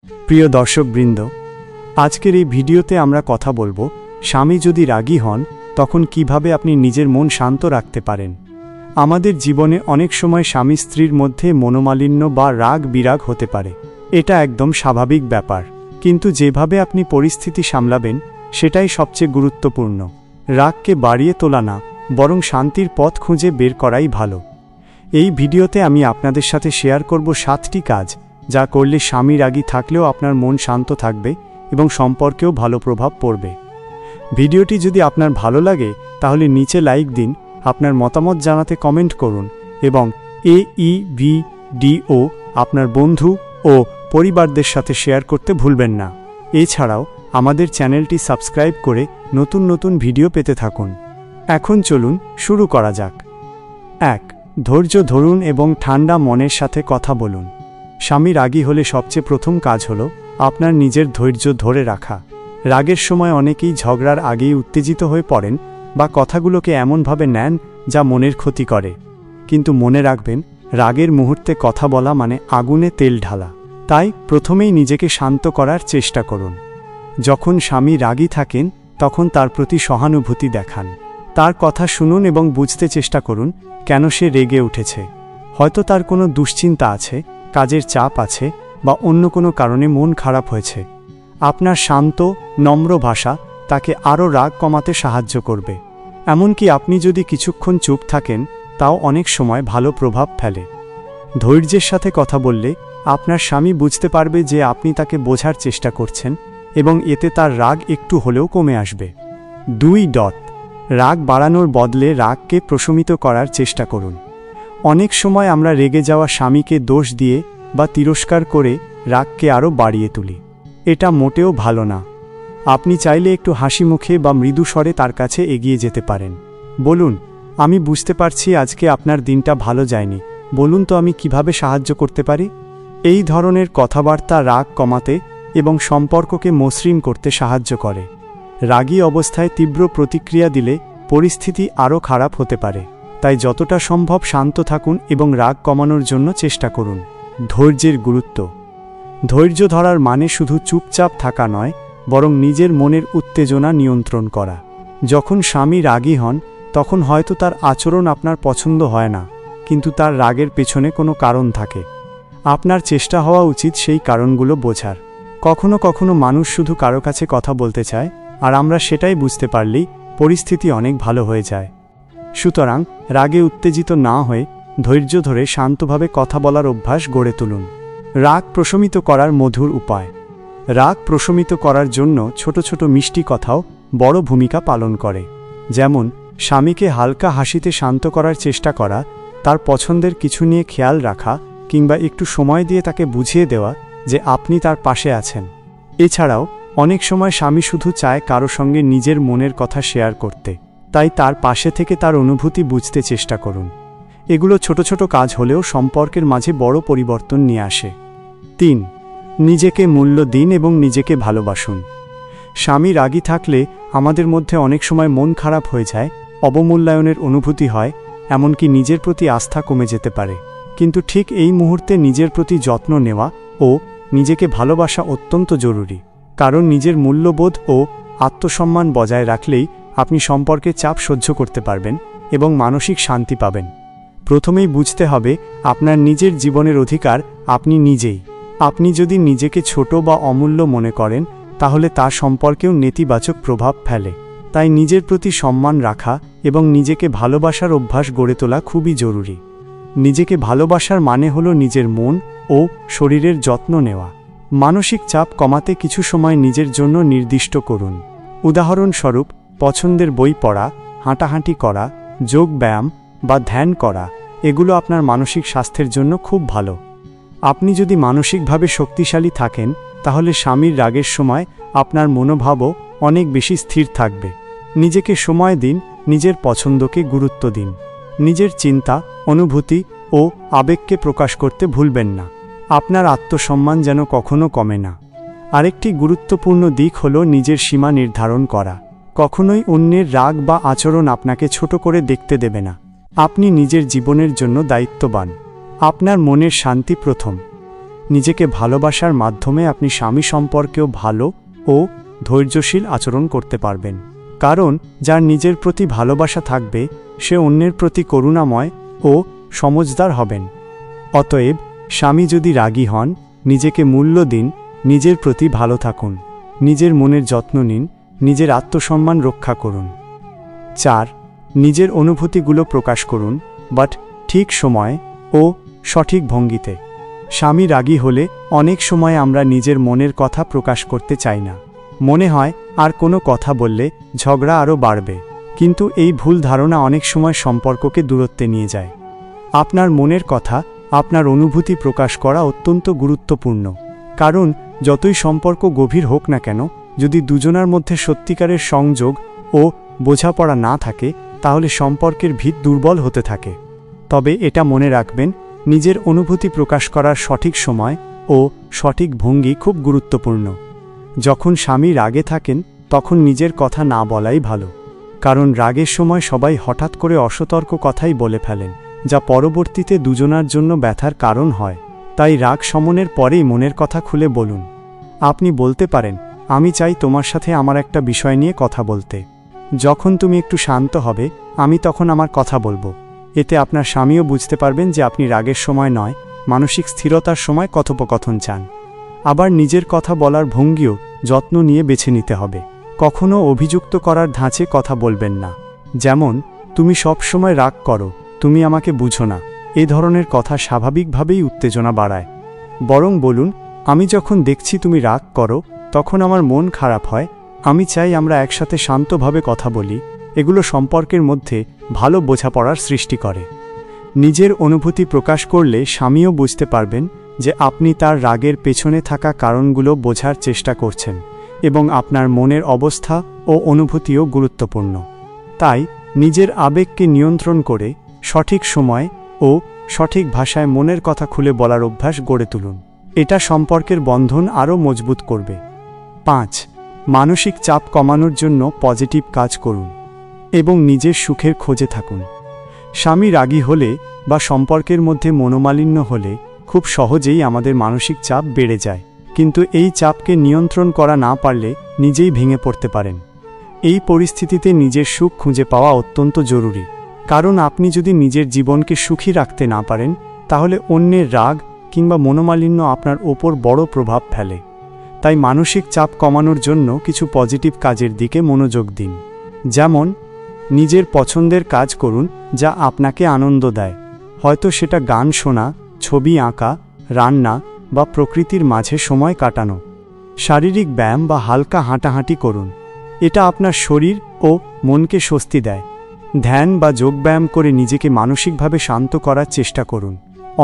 প্রিয় দর্শকবৃন্দ, আজকের এই ভিডিওতে আমরা কথা বলবো স্বামী যদি রাগী হন তখন কিভাবে আপনি নিজের মন শান্ত রাখতে পারেন। আমাদের জীবনে অনেক সময় স্বামী স্ত্রীর মধ্যে মনোমালিন্য বা রাগ বিরাগ হতে পারে। এটা একদম স্বাভাবিক ব্যাপার, কিন্তু যেভাবে আপনি পরিস্থিতি সামলাবেন সেটাই সবচেয়ে গুরুত্বপূর্ণ। রাগকে বাড়িয়ে তোলা না, বরং শান্তির পথ খুঁজে বের করাই ভালো। এই ভিডিওতে আমি আপনাদের সাথে শেয়ার করব 7টি কাজ যা করলে স্বামী রাগী থাকলেও আপনার মন শান্ত থাকবে এবং সম্পর্কেও ভালো প্রভাব পড়বে। ভিডিওটি যদি আপনার ভালো লাগে তাহলে নিচে লাইক দিন, আপনার মতামত জানাতে কমেন্ট করুন এবং এই ভিডিও আপনার বন্ধু ও পরিবারদের সাথে শেয়ার করতে ভুলবেন না। এছাড়াও আমাদের চ্যানেলটি সাবস্ক্রাইব করে নতুন নতুন ভিডিও পেতে থাকুন। এখন চলুন শুরু করা যাক। 1. ধৈর্য ধরুন এবং ঠান্ডা মনের সাথে কথা বলুন। স্বামী রাগী হলে সবচেয়ে প্রথম কাজ হলো আপনার নিজের ধৈর্য ধরে রাখা। রাগের সময় অনেকেই ঝগড়ার আগেই উত্তেজিত হয়ে পড়েন বা কথাগুলোকে এমনভাবে নেন যা মনের ক্ষতি করে। কিন্তু মনে রাখবেন, রাগের মুহূর্তে কথা বলা মানে আগুনে তেল ঢালা। তাই প্রথমেই নিজেকে শান্ত করার চেষ্টা করুন। যখন স্বামী রাগী থাকেন তখন তার প্রতি সহানুভূতি দেখান। তার কথা শুনুন এবং বুঝতে চেষ্টা করুন কেন সে রেগে উঠেছে। হয়তো তার কোনো দুশ্চিন্তা আছে, কাজের চাপ আছে বা অন্য কোনো কারণে মন খারাপ হয়েছে। আপনার শান্ত, নম্র ভাষা তাকে আরও রাগ কমাতে সাহায্য করবে। এমনকি আপনি যদি কিছুক্ষণ চুপ থাকেন তাও অনেক সময় ভালো প্রভাব ফেলে। ধৈর্যের সাথে কথা বললে আপনার স্বামী বুঝতে পারবে যে আপনি তাকে বোঝার চেষ্টা করছেন এবং এতে তার রাগ একটু হলেও কমে আসবে। 2. রাগ বাড়ানোর বদলে রাগকে প্রশমিত করার চেষ্টা করুন। অনেক সময় আমরা রেগে যাওয়া স্বামীকে দোষ দিয়ে বা তিরস্কার করে রাগকে আরও বাড়িয়ে তুলি। এটা মোটেও ভালো না। আপনি চাইলে একটু হাসি মুখে বা মৃদু স্বরে তার কাছে এগিয়ে যেতে পারেন। বলুন, আমি বুঝতে পারছি আজকে আপনার দিনটা ভালো যায়নি, বলুন তো আমি কিভাবে সাহায্য করতে পারি। এই ধরনের কথাবার্তা রাগ কমাতে এবং সম্পর্ককে মসৃণ করতে সাহায্য করে। রাগী অবস্থায় তীব্র প্রতিক্রিয়া দিলে পরিস্থিতি আরও খারাপ হতে পারে। তাই যতটা সম্ভব শান্ত থাকুন এবং রাগ কমানোর জন্য চেষ্টা করুন। ধৈর্যের গুরুত্ব। ধৈর্য ধরার মানে শুধু চুপচাপ থাকা নয়, বরং নিজের মনের উত্তেজনা নিয়ন্ত্রণ করা। যখন স্বামী রাগী হন তখন হয়তো তার আচরণ আপনার পছন্দ হয় না, কিন্তু তার রাগের পেছনে কোনো কারণ থাকে। আপনার চেষ্টা হওয়া উচিত সেই কারণগুলো বোঝার। কখনো কখনো মানুষ শুধু কারো কাছে কথা বলতে চায়, আর আমরা সেটাই বুঝতে পারলেই পরিস্থিতি অনেক ভালো হয়ে যায়। সুতরাং রাগে উত্তেজিত না হয়ে ধৈর্য ধরে শান্তভাবে কথা বলার অভ্যাস গড়ে তুলুন। রাগ প্রশমিত করার মধুর উপায়। রাগ প্রশমিত করার জন্য ছোট ছোট মিষ্টি কথাও বড় ভূমিকা পালন করে। যেমন স্বামীকে হালকা হাসিতে শান্ত করার চেষ্টা করা, তার পছন্দের কিছু নিয়ে খেয়াল রাখা কিংবা একটু সময় দিয়ে তাকে বুঝিয়ে দেওয়া যে আপনি তার পাশে আছেন। এছাড়াও অনেক সময় স্বামী শুধু চায় কারো সঙ্গে নিজের মনের কথা শেয়ার করতে, তাই তার পাশে থেকে তার অনুভূতি বুঝতে চেষ্টা করুন। এগুলো ছোট ছোট কাজ হলেও সম্পর্কের মাঝে বড় পরিবর্তন নিয়ে আসে। 3. নিজেকে মূল্য দিন এবং নিজেকে ভালোবাসুন। স্বামী রাগী থাকলে আমাদের মধ্যে অনেক সময় মন খারাপ হয়ে যায়, অবমূল্যায়নের অনুভূতি হয়, এমনকি নিজের প্রতি আস্থা কমে যেতে পারে। কিন্তু ঠিক এই মুহূর্তে নিজের প্রতি যত্ন নেওয়া ও নিজেকে ভালোবাসা অত্যন্ত জরুরি। কারণ নিজের মূল্যবোধ ও আত্মসম্মান বজায় রাখলেই আপনি সম্পর্কে চাপ সহ্য করতে পারবেন এবং মানসিক শান্তি পাবেন। প্রথমেই বুঝতে হবে আপনার নিজের জীবনের অধিকার আপনি নিজেই। আপনি যদি নিজেকে ছোট বা অমূল্য মনে করেন তাহলে তা সম্পর্কেও নেতিবাচক প্রভাব ফেলে। তাই নিজের প্রতি সম্মান রাখা এবং নিজেকে ভালোবাসার অভ্যাস গড়ে তোলা খুবই জরুরি। নিজেকে ভালোবাসার মানে হলো নিজের মন ও শরীরের যত্ন নেওয়া। মানসিক চাপ কমাতে কিছু সময় নিজের জন্য নির্দিষ্ট করুন। উদাহরণস্বরূপ পছন্দের বই পড়া, হাঁটাহাঁটি করা, যোগ ব্যায়াম বা ধ্যান করা, এগুলো আপনার মানসিক স্বাস্থ্যের জন্য খুব ভালো। আপনি যদি মানসিকভাবে শক্তিশালী থাকেন তাহলে স্বামীর রাগের সময় আপনার মনোভাবও অনেক বেশি স্থির থাকবে। নিজেকে সময় দিন, নিজের পছন্দকে গুরুত্ব দিন। নিজের চিন্তা, অনুভূতি ও আবেগকে প্রকাশ করতে ভুলবেন না। আপনার আত্মসম্মান যেন কখনো কমে না। আরেকটি গুরুত্বপূর্ণ দিক হলো নিজের সীমা নির্ধারণ করা। কখনোই অন্যের রাগ বা আচরণ আপনাকে ছোট করে দেখতে দেবে না। আপনি নিজের জীবনের জন্য দায়িত্ববান। আপনার মনের শান্তি প্রথম। নিজেকে ভালোবাসার মাধ্যমে আপনি স্বামী সম্পর্কেও ভালো ও ধৈর্যশীল আচরণ করতে পারবেন। কারণ যার নিজের প্রতি ভালোবাসা থাকবে সে অন্যের প্রতি করুণাময় ও সমজদার হবেন। অতএব স্বামী যদি রাগী হন, নিজেকে মূল্য দিন, নিজের প্রতি ভালো থাকুন, নিজের মনের যত্ন নিন, নিজের আত্মসম্মান রক্ষা করুন। 4. নিজের অনুভূতিগুলো প্রকাশ করুন, বাট ঠিক সময় ও সঠিক ভঙ্গিতে। স্বামী রাগী হলে অনেক সময় আমরা নিজের মনের কথা প্রকাশ করতে চাই না। মনে হয় আর কোনো কথা বললে ঝগড়া আরও বাড়বে, কিন্তু এই ভুল ধারণা অনেক সময় সম্পর্ককে দূরত্বে নিয়ে যায়। আপনার মনের কথা, আপনার অনুভূতি প্রকাশ করা অত্যন্ত গুরুত্বপূর্ণ। কারণ যতই সম্পর্ক গভীর হোক না কেন, যদি দুজনার মধ্যে সত্যিকারের সংযোগ ও বোঝাপড়া না থাকে, তাহলে সম্পর্কের ভিত দুর্বল হতে থাকে। তবে এটা মনে রাখবেন, নিজের অনুভূতি প্রকাশ করার সঠিক সময় ও সঠিক ভঙ্গি খুব গুরুত্বপূর্ণ। যখন স্বামী রাগে থাকেন তখন নিজের কথা না বলাই ভালো। কারণ রাগের সময় সবাই হঠাৎ করে অসতর্ক কথাই বলে ফেলেন, যা পরবর্তীতে দুজনার জন্য ব্যথার কারণ হয়। তাই রাগ শমনের পরেই মনের কথা খুলে বলুন। আপনি বলতে পারেন, আমি চাই তোমার সাথে আমার একটা বিষয় নিয়ে কথা বলতে। যখন তুমি একটু শান্ত হবে, আমি তখন আমার কথা বলবো। এতে আপনার স্বামীও বুঝতে পারবেন যে আপনি রাগের সময় নয়, মানসিক স্থিরতার সময় কথোপকথন চান। আবার নিজের কথা বলার ভঙ্গিও যত্ন নিয়ে বেছে নিতে হবে। কখনো অভিযুক্ত করার ধাঁচে কথা বলবেন না। যেমন, তুমি সব সময় রাগ করো, তুমি আমাকে বুঝো না। এ ধরনের কথা স্বাভাবিকভাবেই উত্তেজনা বাড়ায়। বরং বলুন, আমি যখন দেখছি তুমি রাগ করো তখন আমার মন খারাপ হয়, আমি চাই আমরা একসাথে শান্তভাবে কথা বলি। এগুলো সম্পর্কের মধ্যে ভালো বোঝাপড়ার সৃষ্টি করে। নিজের অনুভূতি প্রকাশ করলে স্বামীও বুঝতে পারবেন যে আপনি তার রাগের পেছনে থাকা কারণগুলো বোঝার চেষ্টা করছেন এবং আপনার মনের অবস্থা ও অনুভূতিও গুরুত্বপূর্ণ। তাই নিজের আবেগকে নিয়ন্ত্রণ করে সঠিক সময় ও সঠিক ভাষায় মনের কথা খুলে বলার অভ্যাস গড়ে তুলুন। এটা সম্পর্কের বন্ধন আরও মজবুত করবে। 5. মানসিক চাপ কমানোর জন্য পজিটিভ কাজ করুন এবং নিজের সুখের খোঁজে থাকুন। স্বামী রাগী হলে বা সম্পর্কের মধ্যে মনোমালিন্য হলে খুব সহজেই আমাদের মানসিক চাপ বেড়ে যায়, কিন্তু এই চাপকে নিয়ন্ত্রণ করা না পারলে নিজেই ভেঙে পড়তে পারেন। এই পরিস্থিতিতে নিজের সুখ খুঁজে পাওয়া অত্যন্ত জরুরি। কারণ আপনি যদি নিজের জীবনকে সুখী রাখতে না পারেন, তাহলে অন্যের রাগ কিংবা মনোমালিন্য আপনার ওপর বড় প্রভাব ফেলে। তাই মানসিক চাপ কমানোর জন্য কিছু পজিটিভ কাজের দিকে মনোযোগ দিন। যেমন, নিজের পছন্দের কাজ করুন যা আপনাকে আনন্দ দেয়। হয়তো সেটা গান শোনা, ছবি আঁকা, রান্না বা প্রকৃতির মাঝে সময় কাটানো। শারীরিক ব্যায়াম বা হালকা হাঁটাহাঁটি করুন, এটা আপনার শরীর ও মনকে স্বস্তি দেয়। ধ্যান বা যোগব্যায়াম করে নিজেকে মানসিকভাবে শান্ত করার চেষ্টা করুন।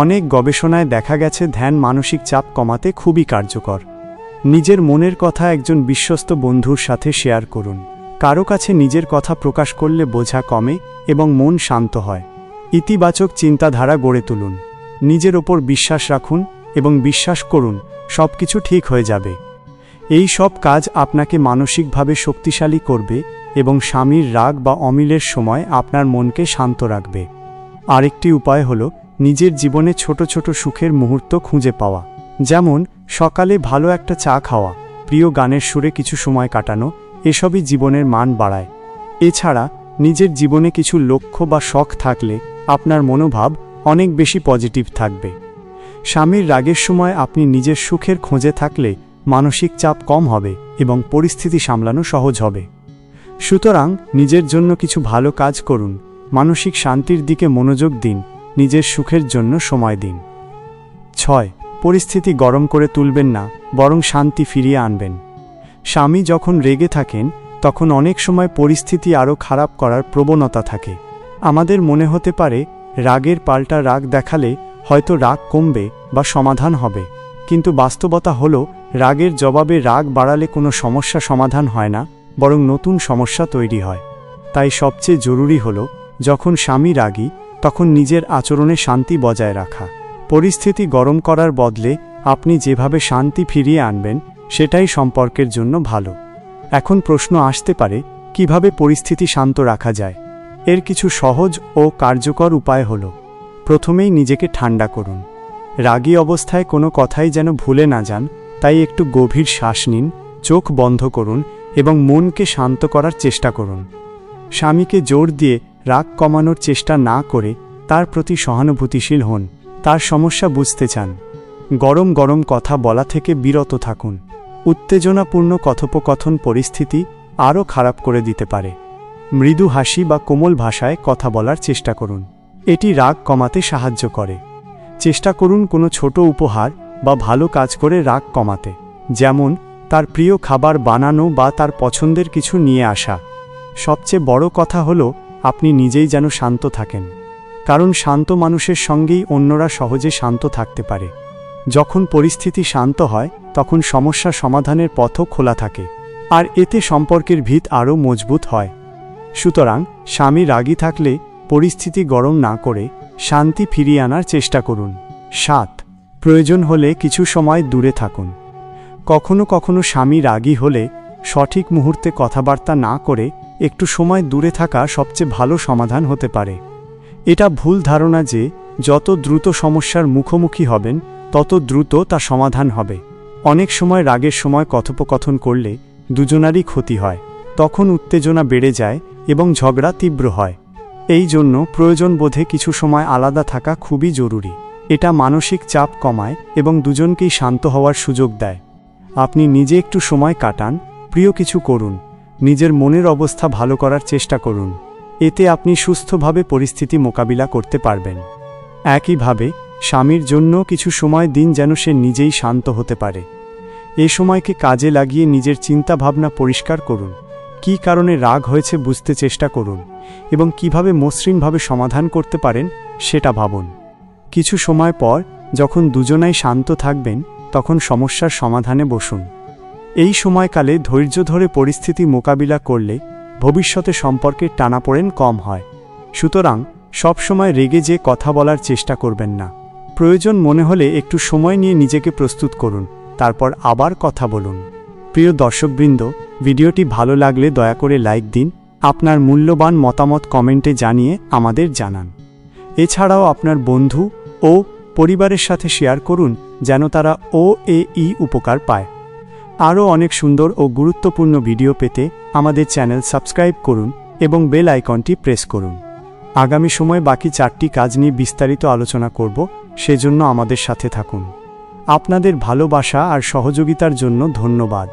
অনেক গবেষণায় দেখা গেছে ধ্যান মানসিক চাপ কমাতে খুবই কার্যকর। নিজের মনের কথা একজন বিশ্বস্ত বন্ধুর সাথে শেয়ার করুন। কারো কাছে নিজের কথা প্রকাশ করলে বোঝা কমে এবং মন শান্ত হয়। ইতিবাচক চিন্তাধারা গড়ে তুলুন। নিজের ওপর বিশ্বাস রাখুন এবং বিশ্বাস করুন সবকিছু ঠিক হয়ে যাবে। এই সব কাজ আপনাকে মানসিকভাবে শক্তিশালী করবে এবং স্বামীর রাগ বা অমিলের সময় আপনার মনকে শান্ত রাখবে। আরেকটি উপায় হল নিজের জীবনে ছোট ছোট সুখের মুহূর্ত খুঁজে পাওয়া। যেমন, সকালে ভালো একটা চা খাওয়া, প্রিয় গানের সুরে কিছু সময় কাটানো, এসবই জীবনের মান বাড়ায়। এছাড়া নিজের জীবনে কিছু লক্ষ্য বা শখ থাকলে আপনার মনোভাব অনেক বেশি পজিটিভ থাকবে। স্বামীর রাগের সময় আপনি নিজের সুখের খোঁজে থাকলে মানসিক চাপ কম হবে এবং পরিস্থিতি সামলানো সহজ হবে। সুতরাং নিজের জন্য কিছু ভালো কাজ করুন, মানসিক শান্তির দিকে মনোযোগ দিন, নিজের সুখের জন্য সময় দিন। 6. পরিস্থিতি গরম করে তুলবেন না, বরং শান্তি ফিরিয়ে আনবেন। স্বামী যখন রেগে থাকেন তখন অনেক সময় পরিস্থিতি আরও খারাপ করার প্রবণতা থাকে। আমাদের মনে হতে পারে রাগের পাল্টা রাগ দেখালে হয়তো রাগ কমবে বা সমাধান হবে, কিন্তু বাস্তবতা হলো রাগের জবাবে রাগ বাড়ালে কোনো সমস্যা সমাধান হয় না, বরং নতুন সমস্যা তৈরি হয়। তাই সবচেয়ে জরুরি হলো যখন স্বামী রাগী তখন নিজের আচরণে শান্তি বজায় রাখা। পরিস্থিতি গরম করার বদলে আপনি যেভাবে শান্তি ফিরিয়ে আনবেন সেটাই সম্পর্কের জন্য ভালো। এখন প্রশ্ন আসতে পারে, কিভাবে পরিস্থিতি শান্ত রাখা যায়? এর কিছু সহজ ও কার্যকর উপায় হলো, প্রথমেই নিজেকে ঠান্ডা করুন। রাগী অবস্থায় কোনো কথাই যেন ভুলে না যান, তাই একটু গভীর শ্বাস নিন, চোখ বন্ধ করুন এবং মনকে শান্ত করার চেষ্টা করুন। স্বামীকে জোর দিয়ে রাগ কমানোর চেষ্টা না করে তার প্রতি সহানুভূতিশীল হন। তার সমস্যা বুঝতে চান। গরম গরম কথা বলা থেকে বিরত থাকুন। উত্তেজনাপূর্ণ কথোপকথন পরিস্থিতি আরও খারাপ করে দিতে পারে। মৃদু হাসি বা কোমল ভাষায় কথা বলার চেষ্টা করুন। এটি রাগ কমাতে সাহায্য করে। চেষ্টা করুন কোনো ছোট উপহার বা ভালো কাজ করে রাগ কমাতে, যেমন তার প্রিয় খাবার বানানো বা তার পছন্দের কিছু নিয়ে আসা। সবচেয়ে বড় কথা হলো আপনি নিজেই যেন শান্ত থাকেন, কারণ শান্ত মানুষের সঙ্গেই অন্যরা সহজে শান্ত থাকতে পারে। যখন পরিস্থিতি শান্ত হয় তখন সমস্যা সমাধানের পথও খোলা থাকে, আর এতে সম্পর্কের ভিত আরও মজবুত হয়। সুতরাং স্বামী রাগী থাকলে পরিস্থিতি গরম না করে শান্তি ফিরিয়ে আনার চেষ্টা করুন। 7. প্রয়োজন হলে কিছু সময় দূরে থাকুন। কখনো কখনো স্বামী রাগী হলে সঠিক মুহূর্তে কথাবার্তা না করে একটু সময় দূরে থাকা সবচেয়ে ভালো সমাধান হতে পারে। এটা ভুল ধারণা যে যত দ্রুত সমস্যার মুখোমুখি হবেন তত দ্রুত তা সমাধান হবে। অনেক সময় রাগের সময় কথোপকথন করলে দুজনারই ক্ষতি হয়। তখন উত্তেজনা বেড়ে যায় এবং ঝগড়া তীব্র হয়। এই জন্য প্রয়োজন বোধে কিছু সময় আলাদা থাকা খুবই জরুরি। এটা মানসিক চাপ কমায় এবং দুজনকেই শান্ত হওয়ার সুযোগ দেয়। আপনি নিজে একটু সময় কাটান, প্রিয় কিছু করুন, নিজের মনের অবস্থা ভালো করার চেষ্টা করুন। এতে আপনি সুস্থভাবে পরিস্থিতি মোকাবিলা করতে পারবেন। একইভাবে স্বামীর জন্য কিছু সময় দিন যেন সে নিজেই শান্ত হতে পারে। এ সময়কে কাজে লাগিয়ে নিজের চিন্তাভাবনা পরিষ্কার করুন। কী কারণে রাগ হয়েছে বুঝতে চেষ্টা করুন এবং কিভাবে মসৃণভাবে সমাধান করতে পারেন সেটা ভাবুন। কিছু সময় পর যখন দুজনাই শান্ত থাকবেন তখন সমস্যার সমাধানে বসুন। এই সময়কালে ধৈর্য ধরে পরিস্থিতি মোকাবিলা করলে ভবিষ্যতে সম্পর্কের টানাপোড়েন কম হয়। সুতরাং সবসময় রেগে যে কথা বলার চেষ্টা করবেন না। প্রয়োজন মনে হলে একটু সময় নিয়ে নিজেকে প্রস্তুত করুন, তারপর আবার কথা বলুন। প্রিয় দর্শকবৃন্দ, ভিডিওটি ভালো লাগলে দয়া করে লাইক দিন। আপনার মূল্যবান মতামত কমেন্টে জানিয়ে আমাদের জানান। এছাড়াও আপনার বন্ধু ও পরিবারের সাথে শেয়ার করুন যেন তারা এই উপকার পায়। আরও অনেক সুন্দর ও গুরুত্বপূর্ণ ভিডিও পেতে আমাদের চ্যানেল সাবস্ক্রাইব করুন এবং বেল আইকনটি প্রেস করুন। আগামী সময়ে বাকি 4টি কাজ নিয়ে বিস্তারিত আলোচনা করব, সেজন্য আমাদের সাথে থাকুন। আপনাদের ভালোবাসা আর সহযোগিতার জন্য ধন্যবাদ।